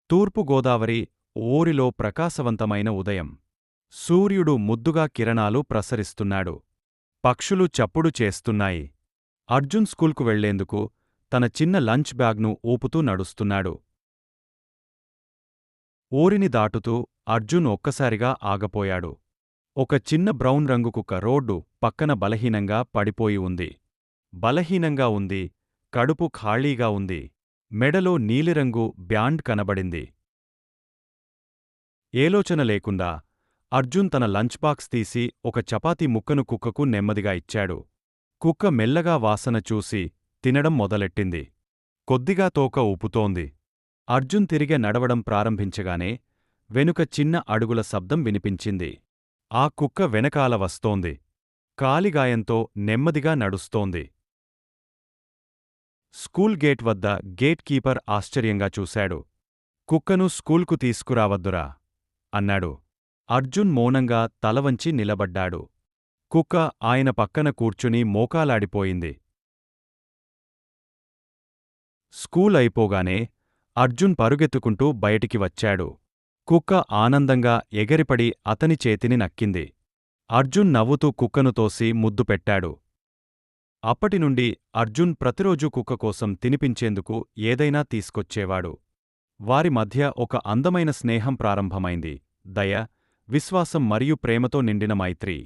తూర్పుగోదావరి ఊరిలో ప్రకాశవంతమైన ఉదయం. సూర్యుడు ముద్దుగా కిరణాలు ప్రసరిస్తున్నాడు. పక్షులు చప్పుడు చేస్తున్నాయి. అర్జున్ స్కూల్కు వెళ్లేందుకు తన చిన్న లంచ్ బ్యాగ్ను ఊపుతూ నడుస్తున్నాడు. ఊరిని దాటుతూ అర్జున్ ఒక్కసారిగా ఆగపోయాడు. ఒక చిన్న బ్రౌన్ రంగు కుక్క రోడ్డు పక్కన బలహీనంగా పడిపోయి ఉంది. బలహీనంగా ఉంది, కడుపు ఖాళీగా ఉంది. మెడలో నీలిరంగు బ్యాండ్ కనబడింది. ఏలోచన లేకుండా అర్జున్ తన లంచ్ బాక్స్ తీసి ఒక చపాతీ ముక్కను కుక్కకు నెమ్మదిగా ఇచ్చాడు. కుక్క మెల్లగా వాసన చూసి తినడం మొదలెట్టింది. కొద్దిగా తోక ఊపుతోంది. అర్జున్ తిరిగే నడవడం ప్రారంభించగానే వెనుక చిన్న అడుగుల శబ్దం వినిపించింది. ఆ కుక్క వెనకాల వస్తోంది. కాలిగాయంతో నెమ్మదిగా నడుస్తోంది. స్కూల్ గేట్ వద్ద గేట్ కీపర్ ఆశ్చర్యంగా చూశాడు. కుక్కను స్కూల్కు తీసుకురావద్దురా అన్నాడు. అర్జున్ మౌనంగా తలవంచి నిలబడ్డాడు. కుక్క ఆయన పక్కన కూర్చుని మోకాలాడిపోయింది. స్కూల్ అయిపోగానే అర్జున్ పరుగెత్తుకుంటూ బయటికి వచ్చాడు. కుక్క ఆనందంగా ఎగరిపడి అతని చేతిని నక్కింది. అర్జున్ నవ్వుతూ కుక్కను తోసి ముద్దు పెట్టాడు. అప్పటినుండి అర్జున్ ప్రతిరోజూ కుక్క కోసం తినిపించేందుకు ఏదైనా తీసుకొచ్చేవాడు. వారి మధ్య ఒక అందమైన స్నేహం ప్రారంభమైంది. దయ, విశ్వాసం మరియు ప్రేమతో నిండిన మైత్రి.